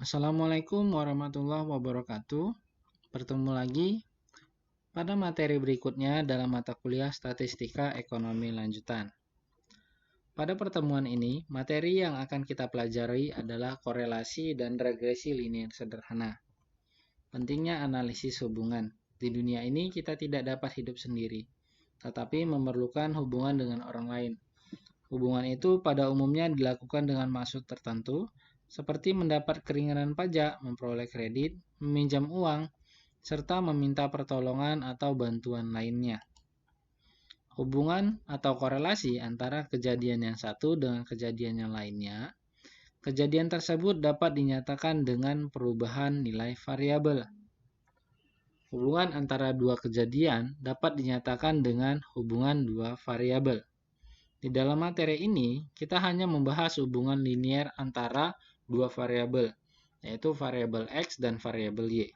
Assalamualaikum warahmatullahi wabarakatuh. Bertemu lagi pada materi berikutnya dalam mata kuliah Statistika Ekonomi Lanjutan. Pada pertemuan ini, materi yang akan kita pelajari adalah korelasi dan regresi linear sederhana. Pentingnya analisis hubungan. Di dunia ini kita tidak dapat hidup sendiri, tetapi memerlukan hubungan dengan orang lain. Hubungan itu pada umumnya dilakukan dengan maksud tertentu, seperti mendapat keringanan pajak, memperoleh kredit, meminjam uang, serta meminta pertolongan atau bantuan lainnya. Hubungan atau korelasi antara kejadian yang satu dengan kejadian yang lainnya. Kejadian tersebut dapat dinyatakan dengan perubahan nilai variabel. Hubungan antara dua kejadian dapat dinyatakan dengan hubungan dua variabel. Di dalam materi ini, kita hanya membahas hubungan linear antara dua variabel, yaitu variabel X dan variabel Y.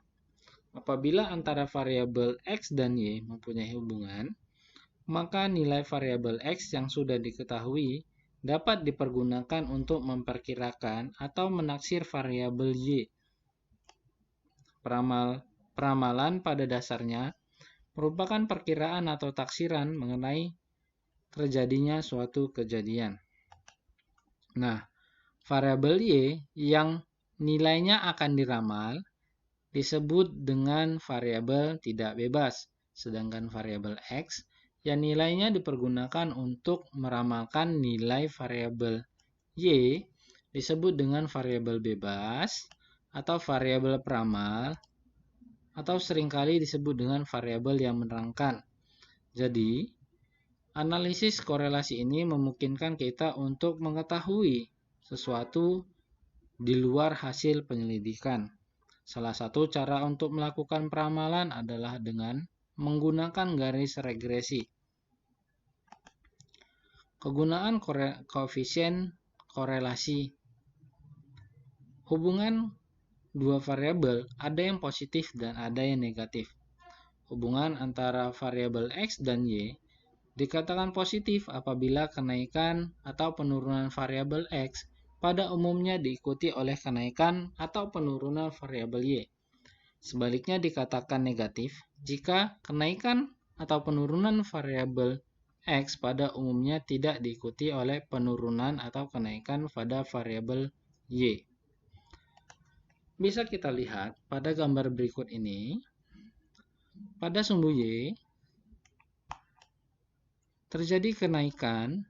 Apabila antara variabel X dan Y mempunyai hubungan, maka nilai variabel X yang sudah diketahui dapat dipergunakan untuk memperkirakan atau menaksir variabel Y. Peramalan pada dasarnya merupakan perkiraan atau taksiran mengenai terjadinya suatu kejadian. Nah, variabel Y yang nilainya akan diramal disebut dengan variabel tidak bebas, sedangkan variabel X yang nilainya dipergunakan untuk meramalkan nilai variabel Y disebut dengan variabel bebas atau variabel peramal atau seringkali disebut dengan variabel yang menerangkan. Jadi, analisis korelasi ini memungkinkan kita untuk mengetahui sesuatu di luar hasil penyelidikan. Salah satu cara untuk melakukan peramalan adalah dengan menggunakan garis regresi. Kegunaan koefisien korelasi. Hubungan dua variabel ada yang positif dan ada yang negatif. Hubungan antara variabel X dan Y dikatakan positif apabila kenaikan atau penurunan variabel X pada umumnya diikuti oleh kenaikan atau penurunan variabel Y. Sebaliknya dikatakan negatif jika kenaikan atau penurunan variabel X pada umumnya tidak diikuti oleh penurunan atau kenaikan pada variabel Y. Bisa kita lihat pada gambar berikut ini. Pada sumbu Y terjadi kenaikan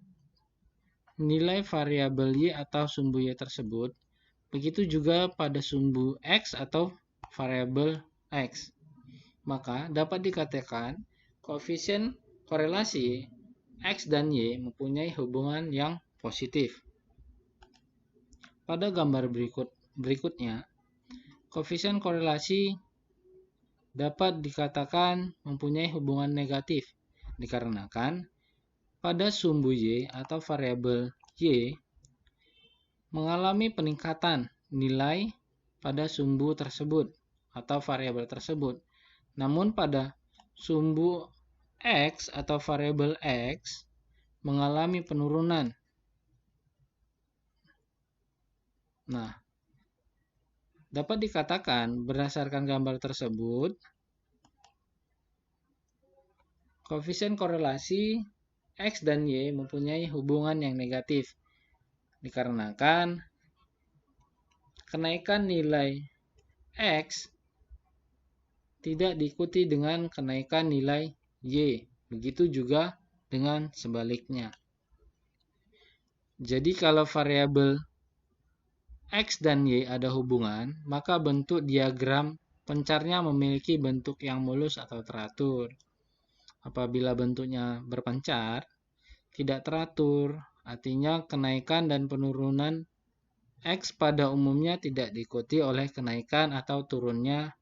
nilai variabel Y atau sumbu Y tersebut. Begitu juga pada sumbu X atau variabel X. Maka dapat dikatakan koefisien korelasi X dan Y mempunyai hubungan yang positif. Pada gambar berikutnya, koefisien korelasi dapat dikatakan mempunyai hubungan negatif dikarenakan pada sumbu Y atau variabel Y mengalami peningkatan nilai pada sumbu tersebut atau variabel tersebut. Namun pada sumbu X atau variabel X mengalami penurunan. Nah, dapat dikatakan berdasarkan gambar tersebut, koefisien korelasi X dan Y mempunyai hubungan yang negatif dikarenakan kenaikan nilai X tidak diikuti dengan kenaikan nilai Y. Begitu juga dengan sebaliknya. Jadi kalau variabel X dan Y ada hubungan, maka bentuk diagram pencarnya memiliki bentuk yang mulus atau teratur. Apabila bentuknya berpencar, tidak teratur, artinya kenaikan dan penurunan X pada umumnya tidak diikuti oleh kenaikan atau turunnya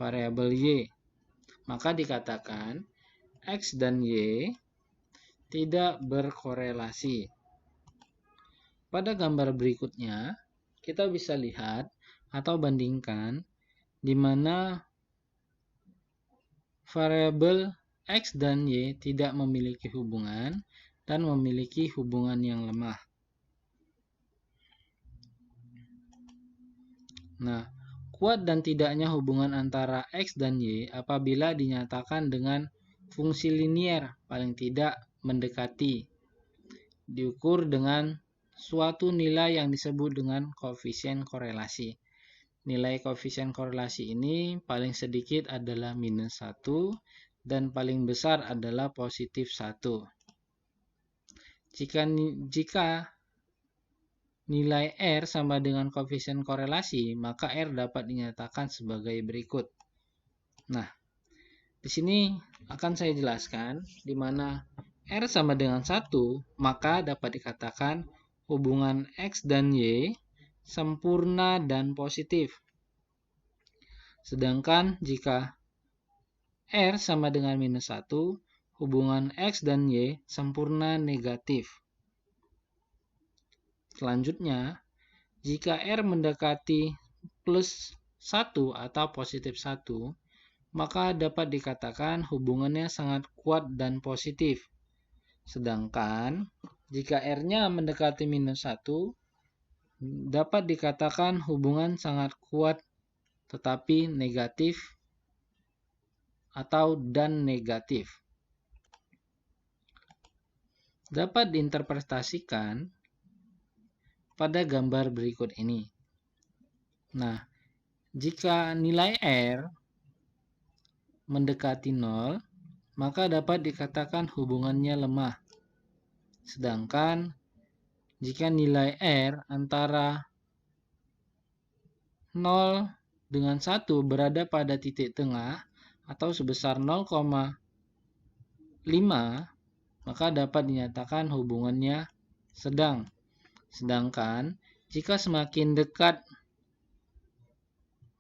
variabel Y. Maka dikatakan X dan Y tidak berkorelasi. Pada gambar berikutnya, kita bisa lihat atau bandingkan di mana variabel X dan Y tidak memiliki hubungan dan memiliki hubungan yang lemah. Nah, kuat dan tidaknya hubungan antara X dan Y apabila dinyatakan dengan fungsi linier paling tidak mendekati, diukur dengan suatu nilai yang disebut dengan koefisien korelasi. Nilai koefisien korelasi ini paling sedikit adalah -1 dan paling besar adalah +1. Jika nilai R sama dengan koefisien korelasi, maka R dapat dinyatakan sebagai berikut. Nah, di sini akan saya jelaskan di mana R sama dengan 1, maka dapat dikatakan hubungan X dan Y sempurna dan positif. Sedangkan jika R sama dengan -1, hubungan X dan Y sempurna negatif. Selanjutnya, jika R mendekati +1 atau +1, maka dapat dikatakan hubungannya sangat kuat dan positif. Sedangkan jika R-nya mendekati -1, dapat dikatakan hubungan sangat kuat tetapi negatif atau dan negatif. Dapat diinterpretasikan pada gambar berikut ini. Nah, jika nilai R mendekati 0, maka dapat dikatakan hubungannya lemah. Sedangkan jika nilai R antara 0 dengan 1 berada pada titik tengah atau sebesar 0,5, maka dapat dinyatakan hubungannya sedang. Sedangkan jika semakin dekat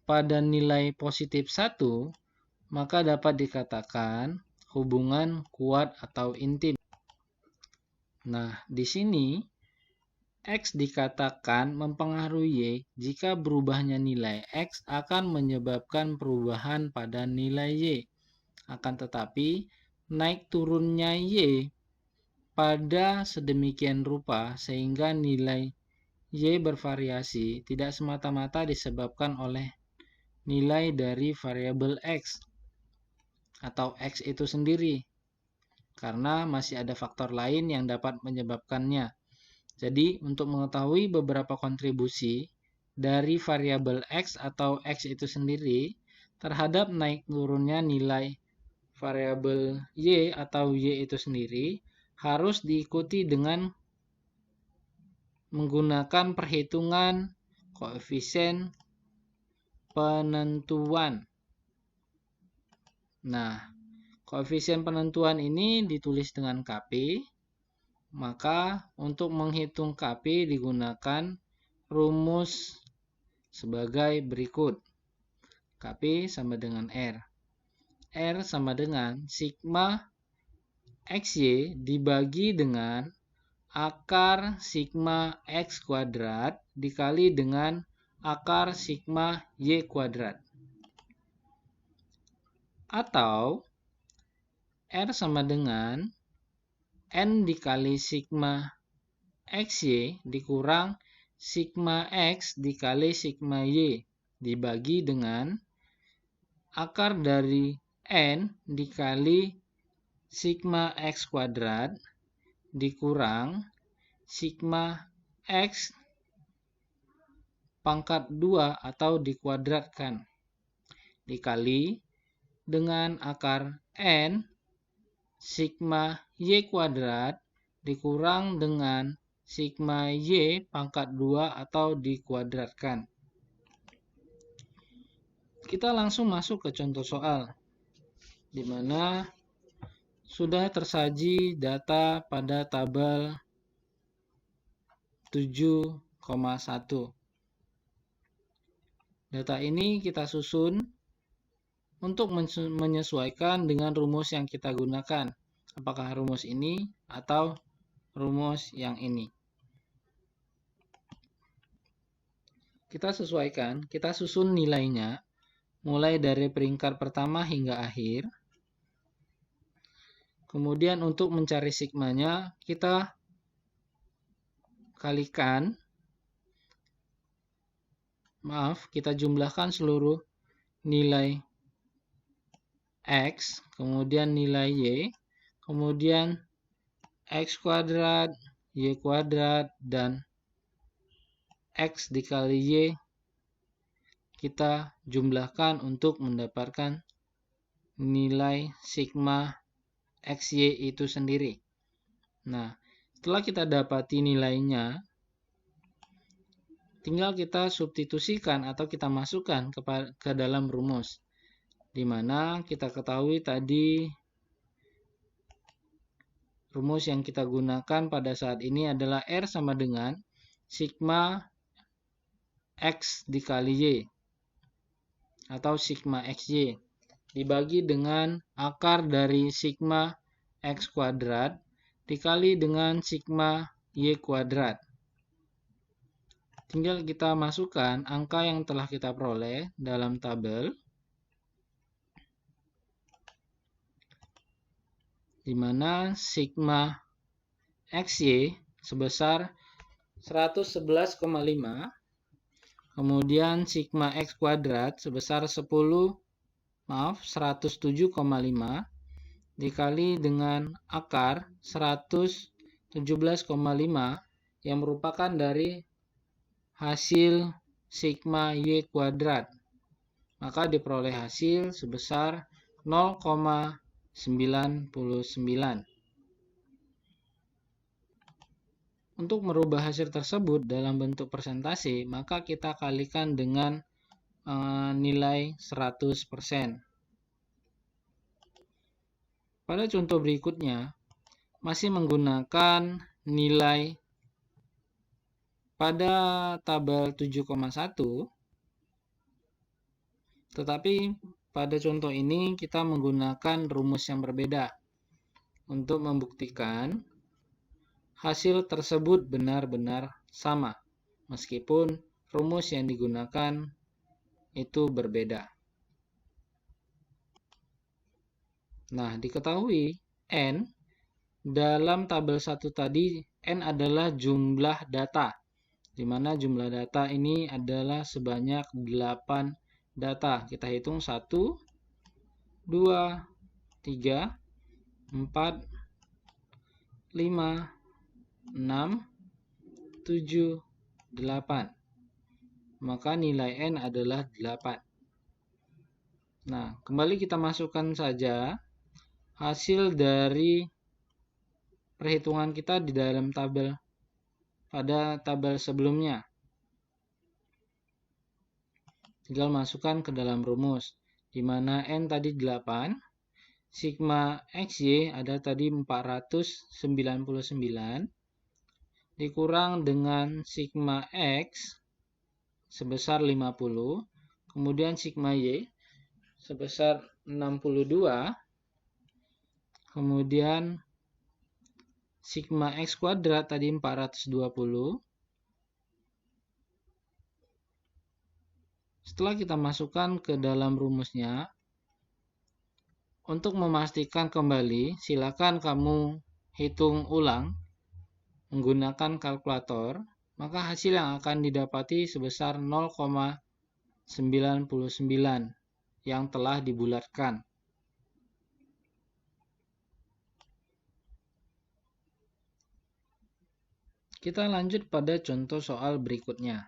pada nilai +1, maka dapat dikatakan hubungan kuat atau intim. Nah, di sini X dikatakan mempengaruhi Y jika berubahnya nilai X akan menyebabkan perubahan pada nilai Y. Akan tetapi, naik turunnya Y pada sedemikian rupa sehingga nilai Y bervariasi tidak semata-mata disebabkan oleh nilai dari variabel X atau X itu sendiri, karena masih ada faktor lain yang dapat menyebabkannya. Jadi, untuk mengetahui beberapa kontribusi dari variabel X atau X itu sendiri terhadap naik turunnya nilai variabel Y atau Y itu sendiri, harus diikuti dengan menggunakan perhitungan koefisien penentuan. Nah, koefisien penentuan ini ditulis dengan KP. Maka untuk menghitung KP digunakan rumus sebagai berikut. KP sama dengan R. R sama dengan sigma XY dibagi dengan akar sigma X kuadrat dikali dengan akar sigma Y kuadrat. Atau R sama dengan N dikali sigma XY dikurang sigma X dikali sigma Y dibagi dengan akar dari N dikali sigma X kuadrat dikurang sigma X pangkat 2 atau dikuadratkan dikali dengan akar N sigma Y kuadrat dikurang dengan sigma Y pangkat 2 atau dikuadratkan. Kita langsung masuk ke contoh soal, di mana sudah tersaji data pada tabel 7,1. Data ini kita susun untuk menyesuaikan dengan rumus yang kita gunakan. Apakah rumus ini atau rumus yang ini. Kita sesuaikan, kita susun nilainya mulai dari peringkat pertama hingga akhir. Kemudian untuk mencari sigmanya, kita kalikan kita jumlahkan seluruh nilai X, kemudian nilai Y, kemudian X kuadrat, Y kuadrat, dan X dikali Y kita jumlahkan untuk mendapatkan nilai sigma XY itu sendiri. Nah, setelah kita dapati nilainya, tinggal kita substitusikan atau kita masukkan ke dalam rumus. Di mana kita ketahui tadi rumus yang kita gunakan pada saat ini adalah R sama dengan sigma X dikali Y atau sigma XY dibagi dengan akar dari sigma X kuadrat dikali dengan sigma Y kuadrat. Tinggal kita masukkan angka yang telah kita peroleh dalam tabel, di mana sigma XY sebesar 111,5, kemudian sigma X kuadrat sebesar 107,5 dikali dengan akar 117,5 yang merupakan dari hasil sigma Y kuadrat. Maka diperoleh hasil sebesar 0,99. Untuk merubah hasil tersebut dalam bentuk persentase, maka kita kalikan dengan nilai 100%. Pada contoh berikutnya, masih menggunakan nilai pada tabel 7,1, tetapi pada contoh ini kita menggunakan rumus yang berbeda untuk membuktikan hasil tersebut benar-benar sama, meskipun rumus yang digunakan itu berbeda. Nah, diketahui N dalam tabel 1 tadi, N adalah jumlah data, di mana jumlah data ini adalah sebanyak 8 data. Kita hitung 1, 2, 3, 4, 5, 6, 7, 8. Maka nilai N adalah 8. Nah, kembali kita masukkan saja hasil dari perhitungan kita di dalam tabel pada tabel sebelumnya. Tinggal masukkan ke dalam rumus, di mana N tadi 8, sigma XY ada tadi 499, dikurang dengan sigma X sebesar 50, kemudian sigma Y sebesar 62, kemudian sigma X kuadrat tadi 420. Setelah kita masukkan ke dalam rumusnya, untuk memastikan kembali, silakan kamu hitung ulang menggunakan kalkulator, maka hasil yang akan didapati sebesar 0,99 yang telah dibulatkan. Kita lanjut pada contoh soal berikutnya.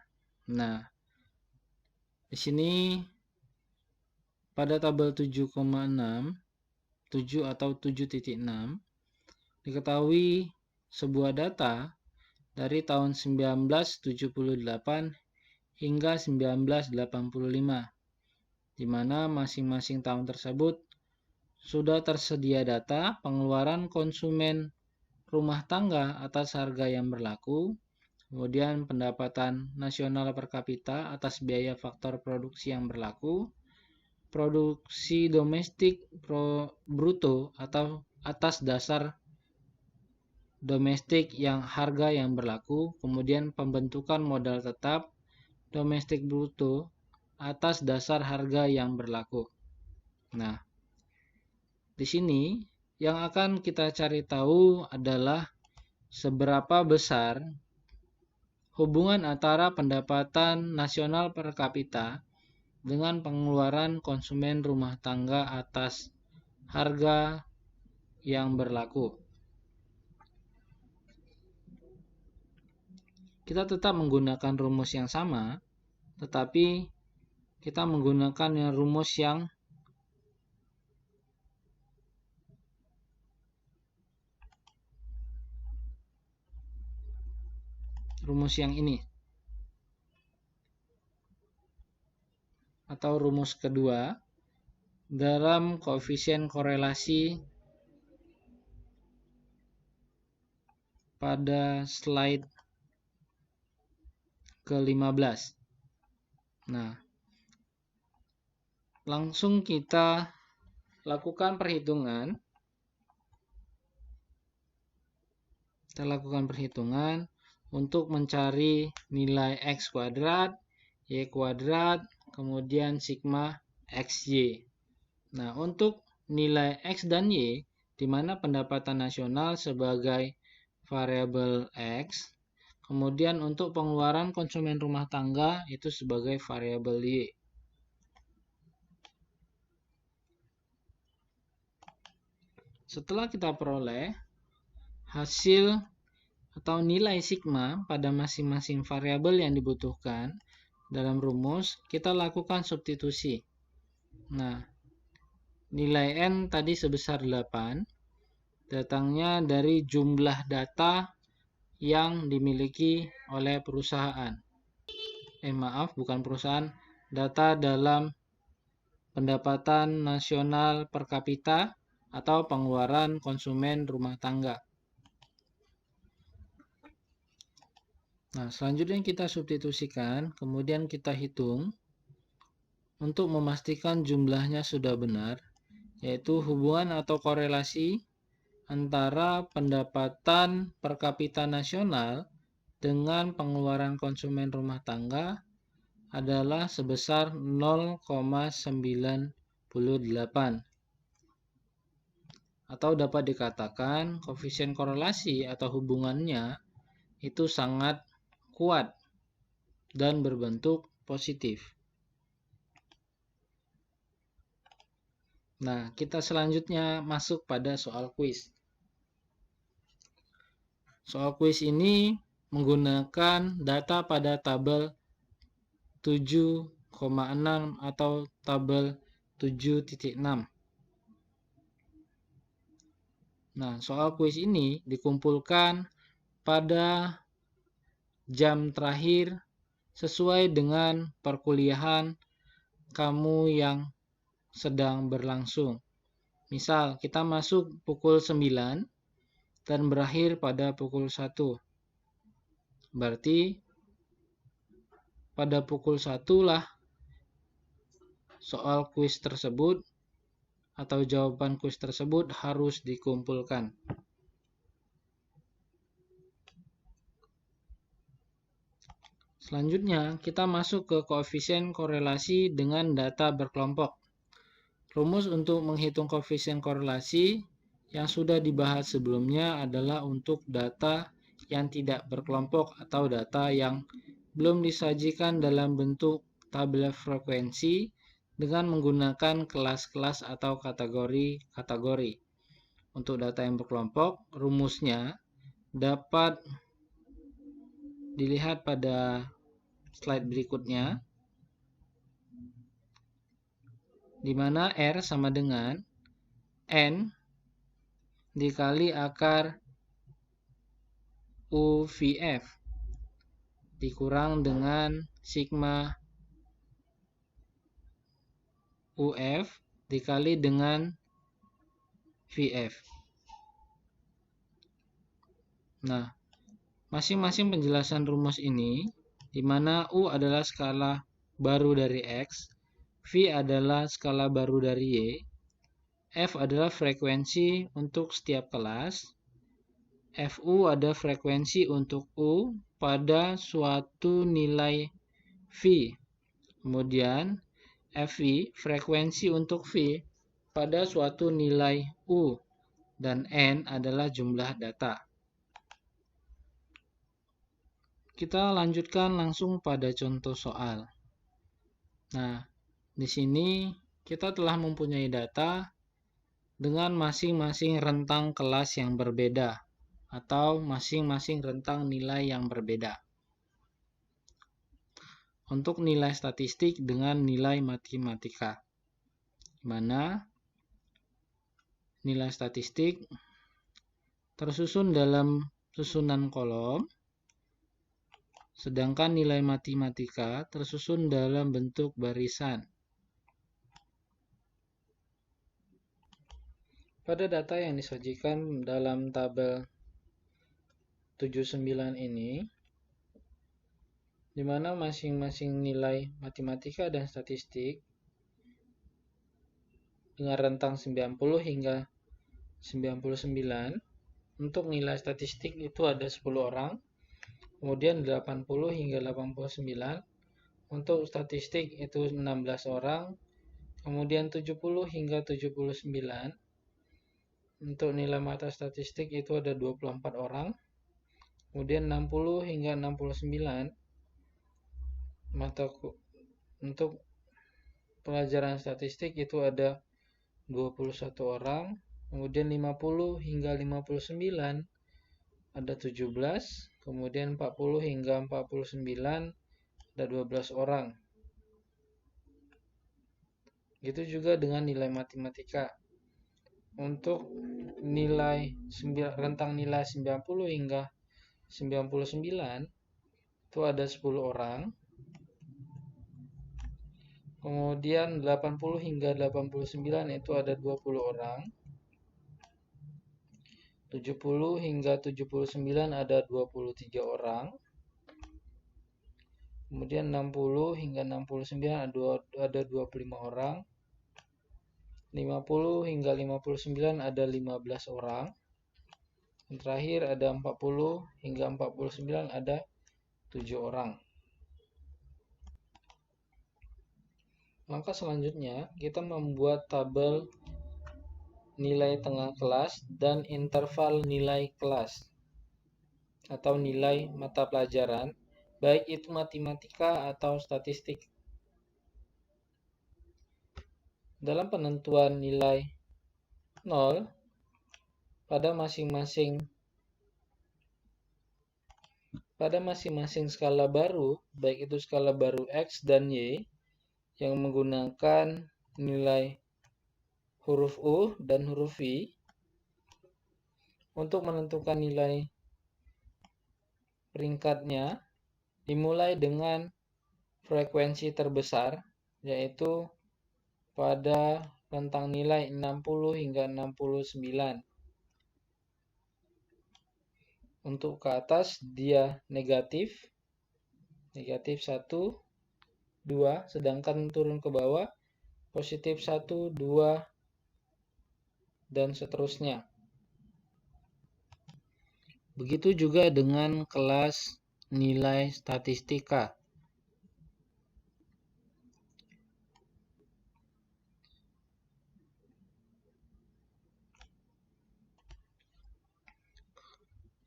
Nah, di sini pada tabel 7,6, 7 atau 7.6, diketahui sebuah data dari tahun 1978 hingga 1985, di mana masing-masing tahun tersebut sudah tersedia data pengeluaran konsumen rumah tangga atas harga yang berlaku, kemudian pendapatan nasional per kapita atas biaya faktor produksi yang berlaku, produksi domestik bruto atau atas dasar domestik yang harga yang berlaku, kemudian pembentukan modal tetap domestik bruto atas dasar harga yang berlaku. Nah, di sini yang akan kita cari tahu adalah seberapa besar hubungan antara pendapatan nasional per kapita dengan pengeluaran konsumen rumah tangga atas harga yang berlaku. Kita tetap menggunakan rumus yang sama, tetapi kita menggunakan rumus yang ini atau rumus kedua dalam koefisien korelasi pada slide ke-15. Nah, langsung kita lakukan perhitungan. Kita lakukan perhitungan untuk mencari nilai X kuadrat, Y kuadrat, kemudian sigma XY. Nah, untuk nilai X dan Y, di mana pendapatan nasional sebagai variabel X, kemudian untuk pengeluaran konsumen rumah tangga itu sebagai variabel Y. Setelah kita peroleh hasil atau nilai sigma pada masing-masing variabel yang dibutuhkan dalam rumus, kita lakukan substitusi. Nah, nilai N tadi sebesar 8, datangnya dari jumlah data yang dimiliki oleh perusahaan. Bukan perusahaan, data dalam pendapatan nasional per kapita atau pengeluaran konsumen rumah tangga. Nah, selanjutnya kita substitusikan, kemudian kita hitung untuk memastikan jumlahnya sudah benar, yaitu hubungan atau korelasi antara pendapatan per kapita nasional dengan pengeluaran konsumen rumah tangga adalah sebesar 0,98. Atau dapat dikatakan koefisien korelasi atau hubungannya itu sangat kuat dan berbentuk positif. Nah, kita selanjutnya masuk pada soal kuis. Soal kuis ini menggunakan data pada tabel 7,6 atau tabel 7.6. Nah, soal kuis ini dikumpulkan pada jam terakhir sesuai dengan perkuliahan kamu yang sedang berlangsung. Misal, kita masuk pukul 9 dan berakhir pada pukul 1. Berarti pada pukul 1 lah soal kuis tersebut atau jawaban kuis tersebut harus dikumpulkan. Selanjutnya, kita masuk ke koefisien korelasi dengan data berkelompok. Rumus untuk menghitung koefisien korelasi yang sudah dibahas sebelumnya adalah untuk data yang tidak berkelompok atau data yang belum disajikan dalam bentuk tabel frekuensi dengan menggunakan kelas-kelas atau kategori-kategori. Untuk data yang berkelompok, rumusnya dapat dilihat pada slide berikutnya, di mana R sama dengan N dikali akar UVF dikurang dengan sigma UF dikali dengan VF. Nah, masing-masing penjelasan rumus ini, di mana U adalah skala baru dari X, V adalah skala baru dari Y, F adalah frekuensi untuk setiap kelas, Fu ada frekuensi untuk U pada suatu nilai V. Kemudian Fv frekuensi untuk V pada suatu nilai U. Dan N adalah jumlah data. Kita lanjutkan langsung pada contoh soal. Nah, di sini kita telah mempunyai data dengan masing-masing rentang kelas yang berbeda atau masing-masing rentang nilai yang berbeda. Untuk nilai statistik dengan nilai matematika, mana nilai statistik tersusun dalam susunan kolom, sedangkan nilai matematika tersusun dalam bentuk barisan. Pada data yang disajikan dalam tabel 79 ini, di mana masing-masing nilai matematika dan statistik dengan rentang 90 hingga 99, untuk nilai statistik itu ada 10 orang, kemudian 80 hingga 89, untuk statistik itu 16 orang, kemudian 70 hingga 79, untuk nilai mata statistik itu ada 24 orang, kemudian 60 hingga 69, untuk pelajaran statistik itu ada 21 orang, kemudian 50 hingga 59 ada 17, kemudian 40 hingga 49 ada 12 orang. Gitu juga dengan nilai matematika. Untuk rentang nilai 90 hingga 99 itu ada 10 orang. Kemudian 80 hingga 89 itu ada 20 orang. 70 hingga 79 ada 23 orang. Kemudian 60 hingga 69 ada 25 orang. 50 hingga 59 ada 15 orang. Yang terakhir ada 40 hingga 49 ada 7 orang. Langkah selanjutnya, kita membuat tabel nilai tengah kelas dan interval nilai kelas atau nilai mata pelajaran, baik itu matematika atau statistik. Dalam penentuan nilai 0 pada masing-masing skala baru, baik itu skala baru X dan Y, yang menggunakan nilai huruf U dan huruf V, untuk menentukan nilai peringkatnya dimulai dengan frekuensi terbesar, yaitu pada rentang nilai 60 hingga 69. Untuk ke atas dia negatif 1, 2, sedangkan turun ke bawah positif 1, 2, dan seterusnya. Begitu juga dengan kelas nilai statistika.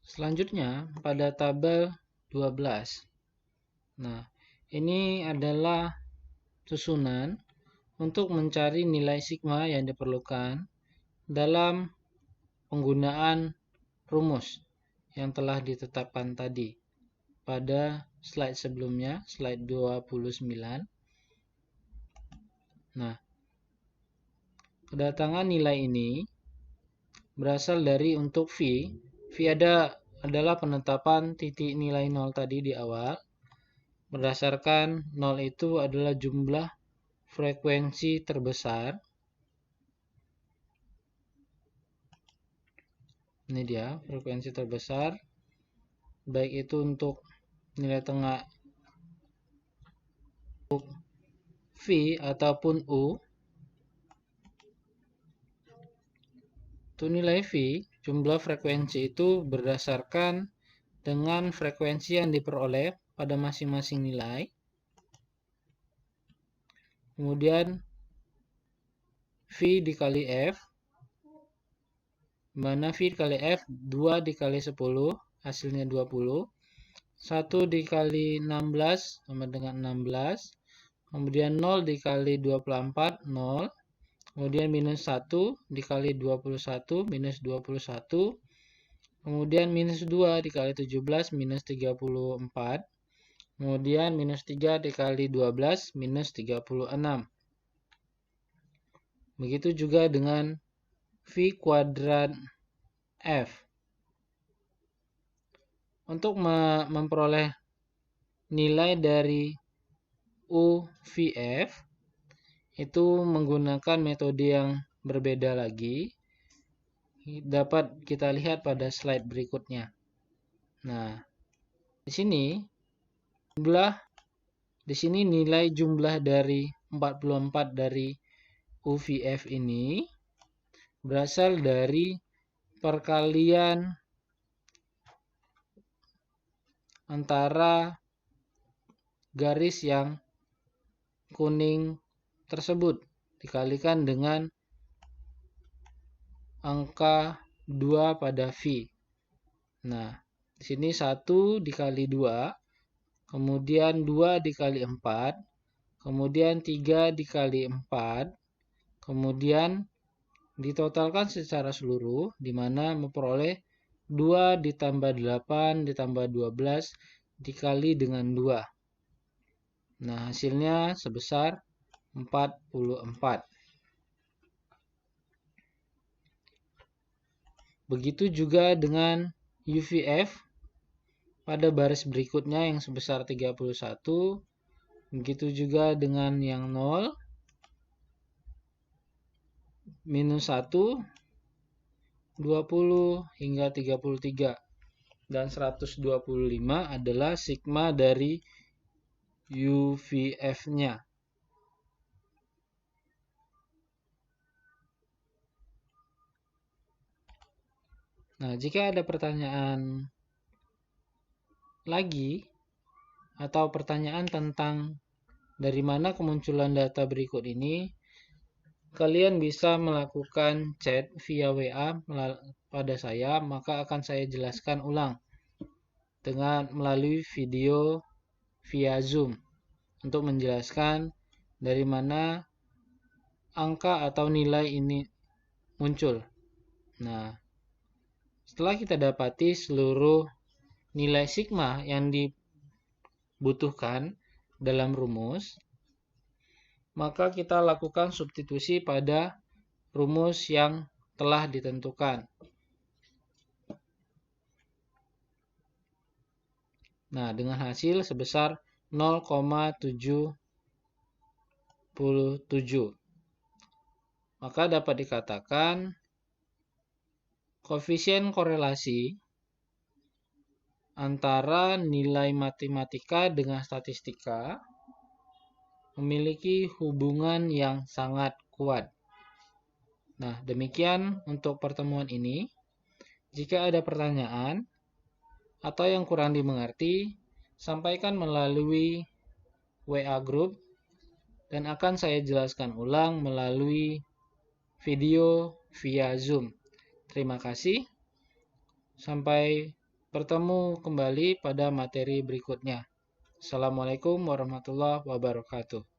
Selanjutnya pada tabel 12. Nah, ini adalah susunan untuk mencari nilai sigma yang diperlukan dalam penggunaan rumus yang telah ditetapkan tadi pada slide sebelumnya, slide 29. Nah, kedatangan nilai ini berasal dari untuk V. V adalah penetapan titik nilai 0 tadi di awal. Berdasarkan 0 itu adalah jumlah frekuensi terbesar. Ini dia frekuensi terbesar, baik itu untuk nilai tengah V ataupun U. Untuk nilai V, jumlah frekuensi itu berdasarkan dengan frekuensi yang diperoleh pada masing-masing nilai. Kemudian V dikali F, mana V dikali F 2 dikali 10 hasilnya 20, 1 dikali 16 sama dengan 16. Kemudian 0 dikali 24, 0. Kemudian minus 1 dikali 21, minus 21. Kemudian minus 2 dikali 17, minus 34. Kemudian minus 3 dikali 12, minus 36. Begitu juga dengan V kuadrat F. Untuk memperoleh nilai dari UVF, itu menggunakan metode yang berbeda lagi. Dapat kita lihat pada slide berikutnya. Nah, di sini nilai jumlah dari 44 dari UVF ini berasal dari perkalian antara garis yang kuning tersebut dikalikan dengan angka 2 pada V. Nah, di sini 1 dikali 2, kemudian 2 dikali 4, kemudian 3 dikali 4, kemudian ditotalkan secara seluruh, di mana memperoleh 2 ditambah 8 ditambah 12 dikali dengan 2. Nah, hasilnya sebesar 44. Begitu juga dengan UVF pada baris berikutnya yang sebesar 31. Begitu juga dengan yang 0, minus 1, 20 hingga 33. Dan 125 adalah sigma dari UVF-nya. Nah, jika ada pertanyaan lagi atau pertanyaan tentang dari mana kemunculan data berikut ini, kalian bisa melakukan chat via WA pada saya, maka akan saya jelaskan ulang dengan melalui video via Zoom untuk menjelaskan dari mana angka atau nilai ini muncul. Nah, setelah kita dapati seluruh nilai sigma yang dibutuhkan dalam rumus, maka kita lakukan substitusi pada rumus yang telah ditentukan. Nah, dengan hasil sebesar 0,77. Maka dapat dikatakan koefisien korelasi antara nilai matematika dengan statistika memiliki hubungan yang sangat kuat. Nah, demikian untuk pertemuan ini. Jika ada pertanyaan atau yang kurang dimengerti, sampaikan melalui WA group dan akan saya jelaskan ulang melalui video via Zoom. Terima kasih. Sampai bertemu kembali pada materi berikutnya. Assalamualaikum warahmatullahi wabarakatuh.